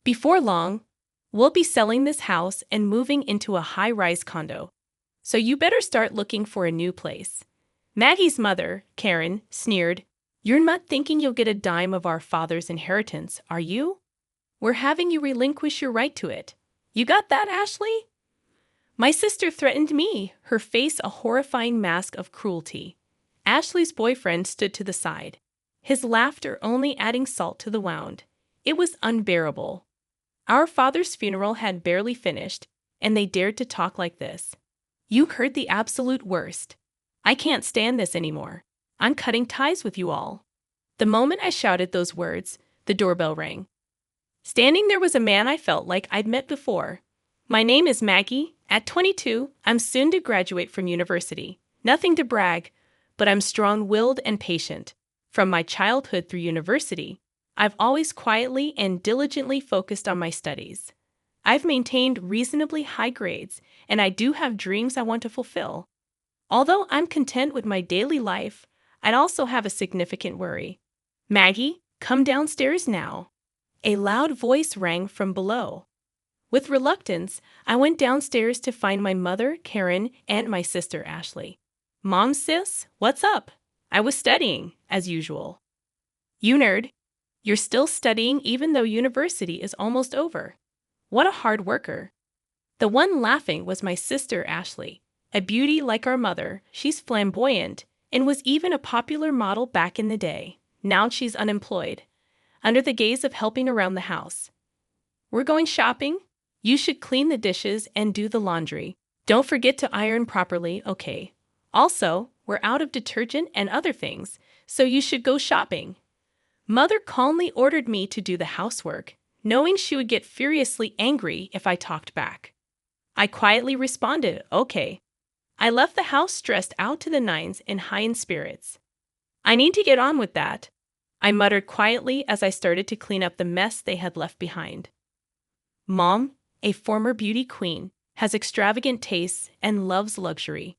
Before long, we'll be selling this house and moving into a high-rise condo. So you better start looking for a new place." Maggie's mother, Karen, sneered, "You're not thinking you'll get a dime of our father's inheritance, are you? We're having you relinquish your right to it. You got that, Ashley?" My sister threatened me, her face a horrifying mask of cruelty. Ashley's boyfriend stood to the side, his laughter only adding salt to the wound. It was unbearable. Our father's funeral had barely finished, and they dared to talk like this. "You heard the absolute worst. I can't stand this anymore. I'm cutting ties with you all." The moment I shouted those words, the doorbell rang. Standing there was a man I felt like I'd met before. "My name is Maggie. At 22, I'm soon to graduate from university. Nothing to brag, but I'm strong-willed and patient. From my childhood through university, I've always quietly and diligently focused on my studies. I've maintained reasonably high grades, and I do have dreams I want to fulfill. Although I'm content with my daily life, I'd also have a significant worry. Maggie, come downstairs now." A loud voice rang from below. With reluctance, I went downstairs to find my mother, Karen, and my sister, Ashley. "Mom, sis, what's up?" "I was studying, as usual." "You nerd. You're still studying even though university is almost over. What a hard worker." The one laughing was my sister, Ashley. A beauty like our mother, she's flamboyant and was even a popular model back in the day. Now she's unemployed, under the gaze of helping around the house. "We're going shopping. You should clean the dishes and do the laundry. Don't forget to iron properly, okay? Also, we're out of detergent and other things, so you should go shopping." Mother calmly ordered me to do the housework, knowing she would get furiously angry if I talked back. I quietly responded, "Okay." I left the house stressed out to the nines and high in spirits. "I need to get on with that," I muttered quietly as I started to clean up the mess they had left behind. Mom, a former beauty queen, has extravagant tastes and loves luxury.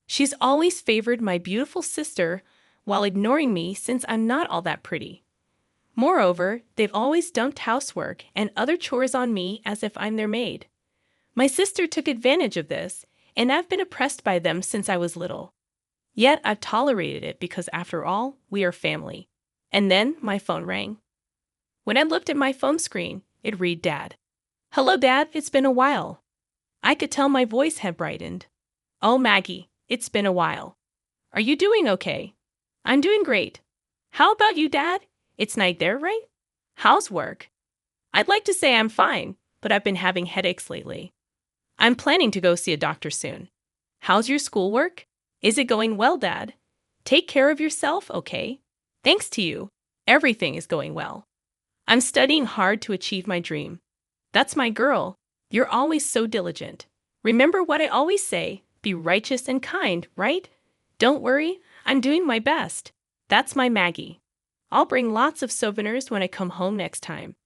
She's always favored my beautiful sister while ignoring me since I'm not all that pretty. Moreover, they've always dumped housework and other chores on me as if I'm their maid. My sister took advantage of this, and I've been oppressed by them since I was little. Yet I've tolerated it because, after all, we are family. And then my phone rang. When I looked at my phone screen, it read Dad. "Hello, Dad, it's been a while." I could tell my voice had brightened. "Oh, Maggie, it's been a while. Are you doing okay?" "I'm doing great. How about you, Dad? It's night there, right? How's work?" "I'd like to say I'm fine, but I've been having headaches lately. I'm planning to go see a doctor soon." "How's your schoolwork? Is it going well, Dad? Take care of yourself, okay? Thanks to you, everything is going well. I'm studying hard to achieve my dream." "That's my girl. You're always so diligent. Remember what I always say, be righteous and kind, right? Don't worry, I'm doing my best." That's my Maggie. I'll bring lots of souvenirs when I come home next time.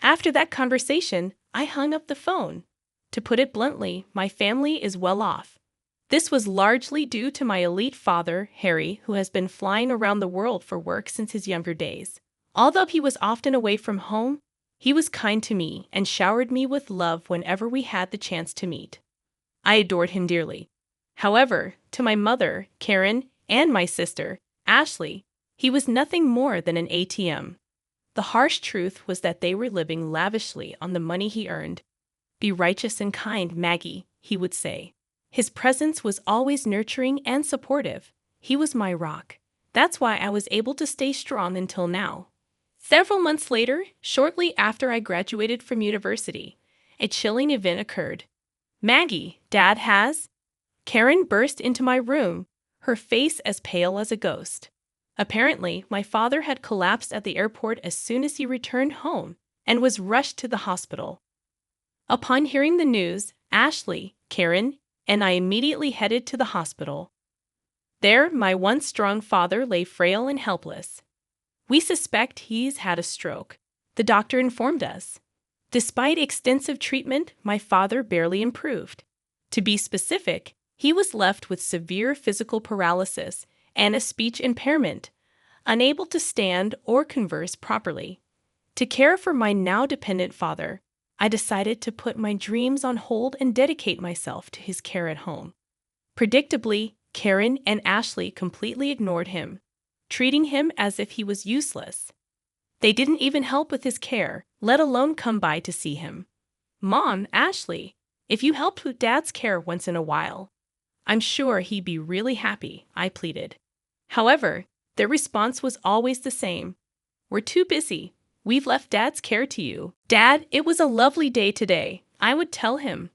After that conversation, I hung up the phone. To put it bluntly, my family is well off. This was largely due to my elite father, Harry, who has been flying around the world for work since his younger days. Although he was often away from home, he was kind to me and showered me with love whenever we had the chance to meet. I adored him dearly. However, to my mother, Karen, and my sister, Ashley, he was nothing more than an ATM. The harsh truth was that they were living lavishly on the money he earned. "Be righteous and kind, Maggie," he would say. His presence was always nurturing and supportive. He was my rock. That's why I was able to stay strong until now. Several months later, shortly after I graduated from university, a chilling event occurred. "Maggie, Dad has..." Karen burst into my room, her face as pale as a ghost. Apparently, my father had collapsed at the airport as soon as he returned home and was rushed to the hospital. Upon hearing the news, Ashley, Karen, and I immediately headed to the hospital. There, my once strong father lay frail and helpless. "We suspect he's had a stroke," the doctor informed us. Despite extensive treatment, my father barely improved. To be specific, he was left with severe physical paralysis and a speech impairment, unable to stand or converse properly. To care for my now dependent father, I decided to put my dreams on hold and dedicate myself to his care at home. Predictably, Karen and Ashley completely ignored him, treating him as if he was useless. They didn't even help with his care, let alone come by to see him. "Mom, Ashley, if you helped with Dad's care once in a while, I'm sure he'd be really happy," I pleaded. However, their response was always the same. "We're too busy. We've left Dad's care to you." "Dad, it was a lovely day today," I would tell him.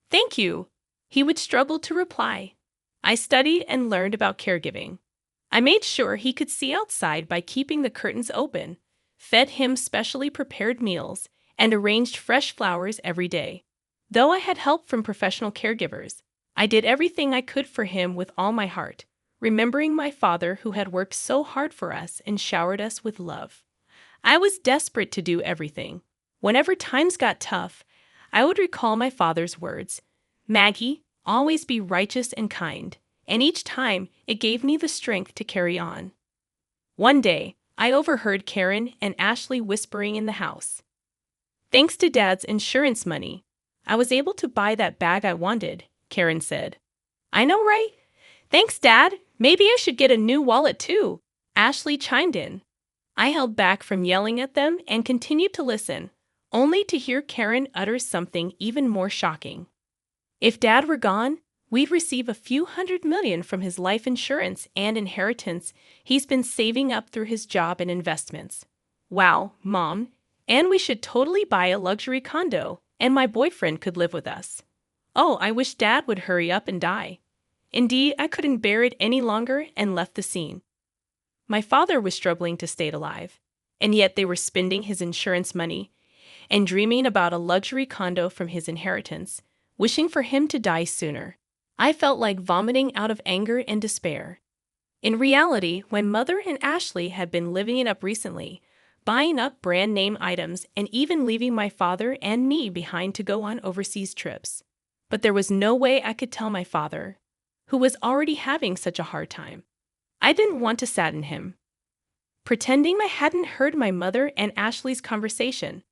"Thank you." He would struggle to reply. I studied and learned about caregiving. I made sure he could see outside by keeping the curtains open, fed him specially prepared meals, and arranged fresh flowers every day. Though I had help from professional caregivers, I did everything I could for him with all my heart, remembering my father who had worked so hard for us and showered us with love. I was desperate to do everything. Whenever times got tough, I would recall my father's words, "Maggie, always be righteous and kind," and each time it gave me the strength to carry on. One day, I overheard Karen and Ashley whispering in the house. "Thanks to Dad's insurance money, I was able to buy that bag I wanted," Karen said. "I know, right? Thanks, Dad. Maybe I should get a new wallet too," Ashley chimed in. I held back from yelling at them and continued to listen, only to hear Karen utter something even more shocking. "If Dad were gone, we'd receive a few $100 million from his life insurance and inheritance he's been saving up through his job and investments." "Wow, Mom. And we should totally buy a luxury condo, and my boyfriend could live with us." "Oh, I wish Dad would hurry up and die." Indeed, I couldn't bear it any longer and left the scene. My father was struggling to stay alive, and yet they were spending his insurance money and dreaming about a luxury condo from his inheritance, wishing for him to die sooner. I felt like vomiting out of anger and despair. In reality, my mother and Ashley had been living it up recently, buying up brand name items and even leaving my father and me behind to go on overseas trips. But there was no way I could tell my father, who was already having such a hard time. I didn't want to sadden him. Pretending I hadn't heard my mother and Ashley's conversation,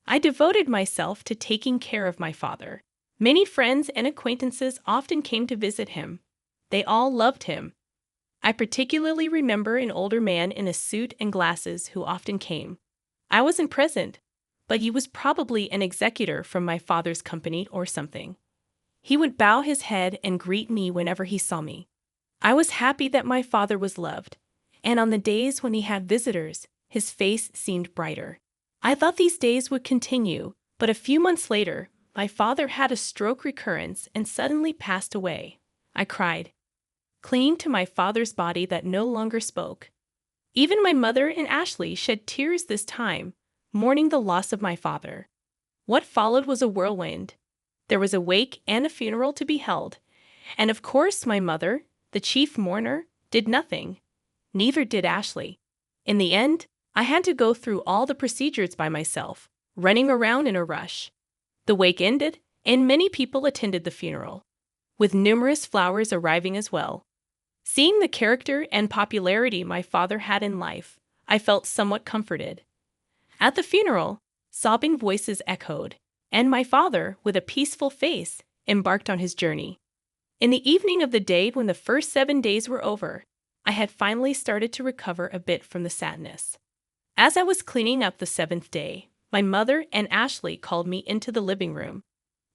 I devoted myself to taking care of my father. Many friends and acquaintances often came to visit him. They all loved him. I particularly remember an older man in a suit and glasses who often came. I wasn't present, but he was probably an executor from my father's company or something. He would bow his head and greet me whenever he saw me. I was happy that my father was loved, and on the days when he had visitors, his face seemed brighter. I thought these days would continue, but a few months later, my father had a stroke recurrence and suddenly passed away. I cried, clinging to my father's body that no longer spoke. Even my mother and Ashley shed tears this time, mourning the loss of my father. What followed was a whirlwind. There was a wake and a funeral to be held, and of course my mother, the chief mourner, did nothing. Neither did Ashley. In the end, I had to go through all the procedures by myself, running around in a rush. The wake ended, and many people attended the funeral, with numerous flowers arriving as well. Seeing the character and popularity my father had in life, I felt somewhat comforted. At the funeral, sobbing voices echoed, and my father, with a peaceful face, embarked on his journey. In the evening of the day when the first 7 days were over, I had finally started to recover a bit from the sadness. As I was cleaning up the 7th day, my mother and Ashley called me into the living room.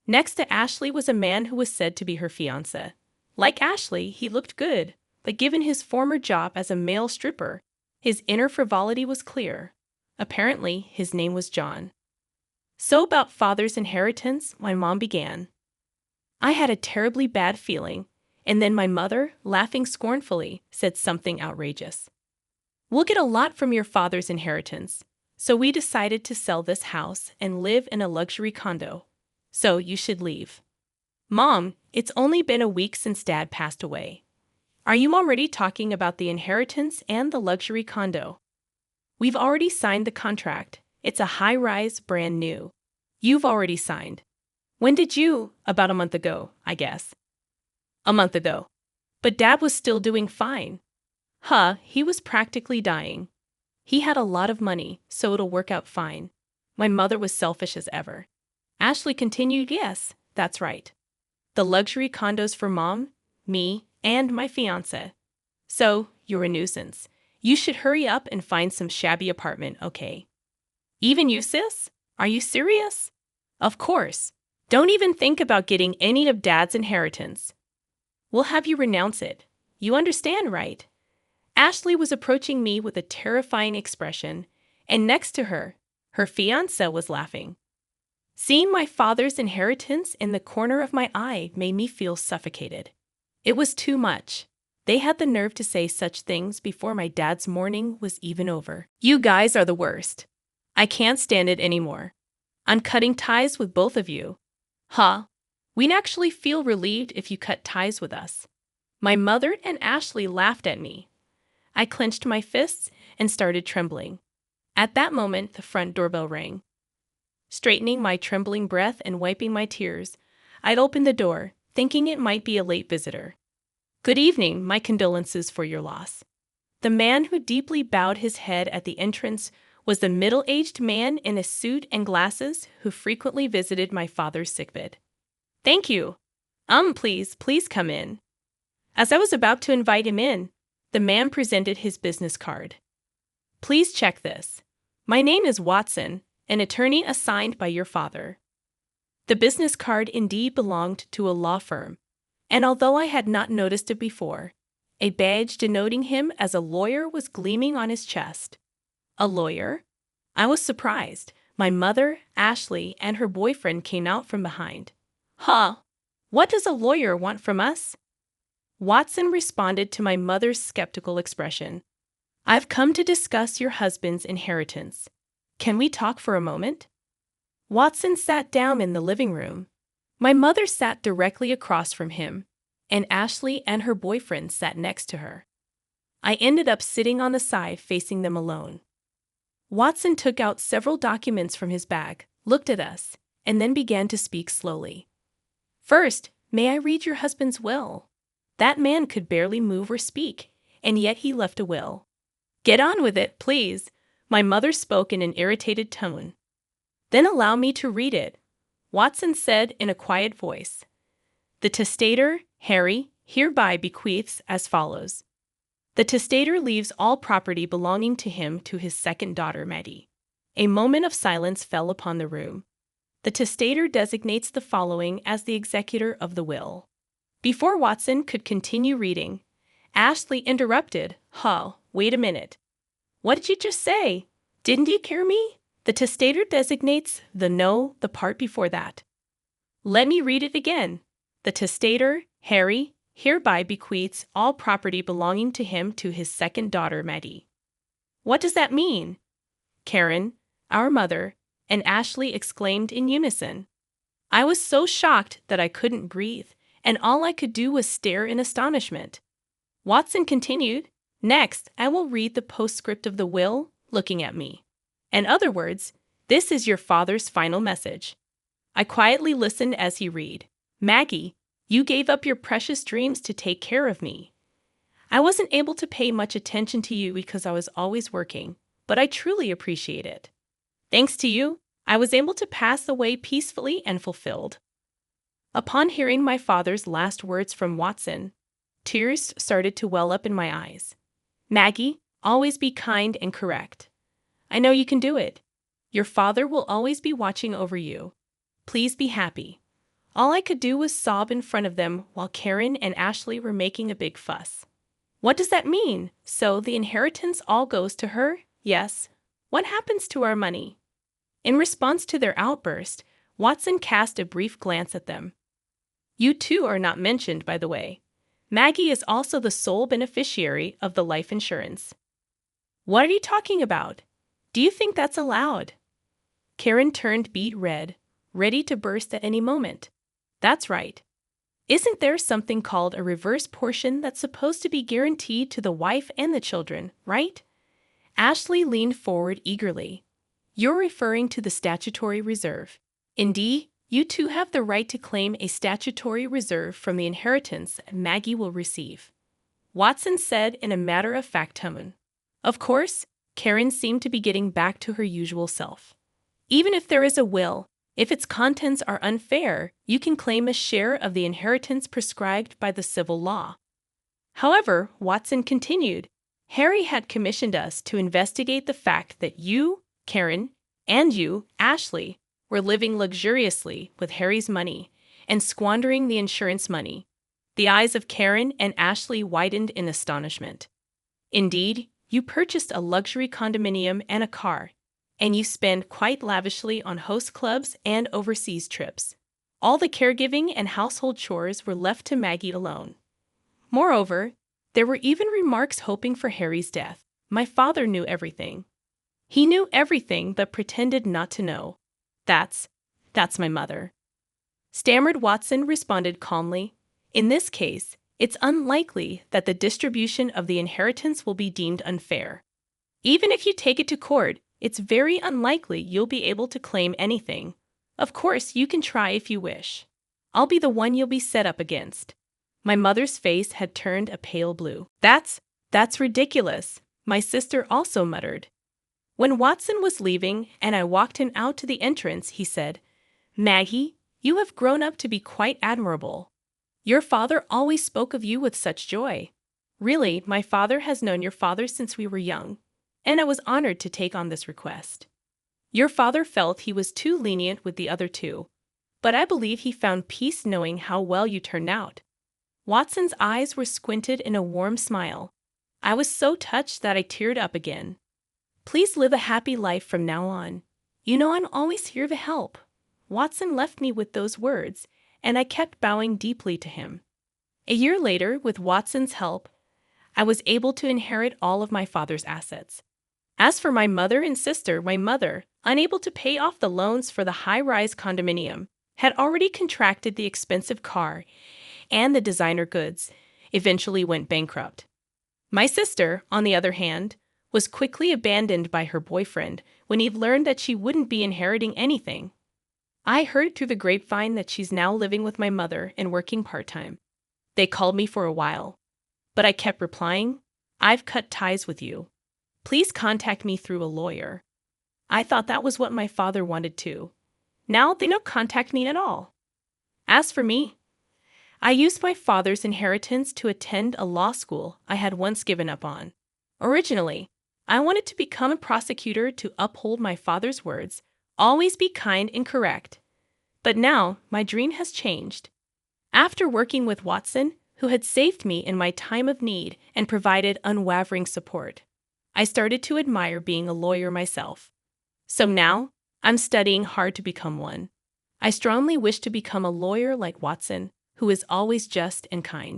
Next to Ashley was a man who was said to be her fiancé. Like Ashley, he looked good, but given his former job as a male stripper, his inner frivolity was clear. Apparently, his name was John. "So about father's inheritance," my mom began. I had a terribly bad feeling, and then my mother, laughing scornfully, said something outrageous. "We'll get a lot from your father's inheritance, so we decided to sell this house and live in a luxury condo. So you should leave." "Mom, it's only been a week since Dad passed away. Are you already talking about the inheritance and the luxury condo?" "We've already signed the contract. It's a high-rise, brand new." "You've already signed. When did you?" "About a month ago, I guess." "A month ago. But Dad was still doing fine." "Huh, he was practically dying. He had a lot of money, so it'll work out fine. My mother was selfish as ever. Ashley continued, yes, that's right. The luxury condos for mom, me, and my fiancé. So, you're a nuisance. You should hurry up and find some shabby apartment, okay? Even you, sis? Are you serious? Of course. Don't even think about getting any of Dad's inheritance. We'll have you renounce it. You understand, right? Ashley was approaching me with a terrifying expression, and next to her, her fiancé was laughing. Seeing my father's inheritance in the corner of my eye made me feel suffocated. It was too much. They had the nerve to say such things before my dad's mourning was even over. You guys are the worst. I can't stand it anymore. I'm cutting ties with both of you. Huh? We'd actually feel relieved if you cut ties with us. My mother and Ashley laughed at me. I clenched my fists and started trembling. At that moment, the front doorbell rang. Straightening my trembling breath and wiping my tears, I'd opened the door, thinking it might be a late visitor. Good evening, my condolences for your loss. The man who deeply bowed his head at the entrance was the middle-aged man in a suit and glasses who frequently visited my father's sickbed. Thank you. Please come in. As I was about to invite him in, the man presented his business card. Please check this. My name is Watson, an attorney assigned by your father. The business card indeed belonged to a law firm, and although I had not noticed it before, a badge denoting him as a lawyer was gleaming on his chest. A lawyer? I was surprised. My mother, Ashley, and her boyfriend came out from behind. Huh? What does a lawyer want from us? Watson responded to my mother's skeptical expression. I've come to discuss your husband's inheritance. Can we talk for a moment? Watson sat down in the living room. My mother sat directly across from him, and Ashley and her boyfriend sat next to her. I ended up sitting on the side facing them alone. Watson took out several documents from his bag, looked at us, and then began to speak slowly. First, may I read your husband's will? That man could barely move or speak, and yet he left a will. Get on with it, please, my mother spoke in an irritated tone. Then allow me to read it, Watson said in a quiet voice. The testator, Harry, hereby bequeaths as follows. The testator leaves all property belonging to him to his second daughter, Maddie. A moment of silence fell upon the room. The testator designates the following as the executor of the will. Before Watson could continue reading, Ashley interrupted. Wait a minute. What did you just say? Didn't you hear me? The testator designates the part before that. Let me read it again. The testator, Harry, hereby bequeaths all property belonging to him to his second daughter, Maddie. What does that mean? Karen, our mother, and Ashley exclaimed in unison. I was so shocked that I couldn't breathe, and all I could do was stare in astonishment. Watson continued, Next, I will read the postscript of the will, looking at me. In other words, this is your father's final message. I quietly listened as he read. Maggie, you gave up your precious dreams to take care of me. I wasn't able to pay much attention to you because I was always working, but I truly appreciate it. Thanks to you, I was able to pass away peacefully and fulfilled. Upon hearing my father's last words from Watson, tears started to well up in my eyes. Maggie, always be kind and correct. I know you can do it. Your father will always be watching over you. Please be happy. All I could do was sob in front of them while Karen and Ashley were making a big fuss. What does that mean? So the inheritance all goes to her? Yes. What happens to our money? In response to their outburst, Watson cast a brief glance at them. You two are not mentioned, by the way. Maggie is also the sole beneficiary of the life insurance. What are you talking about? Do you think that's allowed? Karen turned beet red, ready to burst at any moment. That's right. Isn't there something called a reverse portion that's supposed to be guaranteed to the wife and the children, right? Ashley leaned forward eagerly. You're referring to the statutory reserve. Indeed, you two have the right to claim a statutory reserve from the inheritance Maggie will receive. Watson said in a matter-of-fact tone. Of course, Karen seemed to be getting back to her usual self. Even if there is a will, if its contents are unfair, you can claim a share of the inheritance prescribed by the civil law. However, Watson continued, Harry had commissioned us to investigate the fact that you, Karen, and you, Ashley, were living luxuriously with Harry's money and squandering the insurance money. The eyes of Karen and Ashley widened in astonishment. Indeed, you purchased a luxury condominium and a car, and you spend quite lavishly on host clubs and overseas trips. All the caregiving and household chores were left to Maggie alone. Moreover, there were even remarks hoping for Harry's death. My father knew everything. He knew everything but pretended not to know. That's my mother. Stammered Watson responded calmly. In this case, it's unlikely that the distribution of the inheritance will be deemed unfair. Even if you take it to court, it's very unlikely you'll be able to claim anything. Of course, you can try if you wish. I'll be the one you'll be set up against. My mother's face had turned a pale blue. That's ridiculous, my sister also muttered. When Watson was leaving and I walked him out to the entrance, he said, Maggie, you have grown up to be quite admirable. Your father always spoke of you with such joy. Really, my father has known your father since we were young, and I was honored to take on this request. Your father felt he was too lenient with the other two, but I believe he found peace knowing how well you turned out. Watson's eyes were squinted in a warm smile. I was so touched that I teared up again. Please live a happy life from now on. You know I'm always here to help. Watson left me with those words, and I kept bowing deeply to him. A year later, with Watson's help, I was able to inherit all of my father's assets. As for my mother and sister, my mother, unable to pay off the loans for the high-rise condominium, had already contracted the expensive car and the designer goods, eventually went bankrupt. My sister, on the other hand, was quickly abandoned by her boyfriend when he learned that she wouldn't be inheriting anything. I heard through the grapevine that she's now living with my mother and working part-time. They called me for a while, but I kept replying, I've cut ties with you. Please contact me through a lawyer. I thought that was what my father wanted too. Now they don't contact me at all. As for me, I used my father's inheritance to attend a law school I had once given up on. Originally, I wanted to become a prosecutor to uphold my father's words, always be kind and correct. But now my dream has changed. After working with Watson, who had saved me in my time of need and provided unwavering support, I started to admire being a lawyer myself. So now, I'm studying hard to become one. I strongly wish to become a lawyer like Watson, who is always just and kind.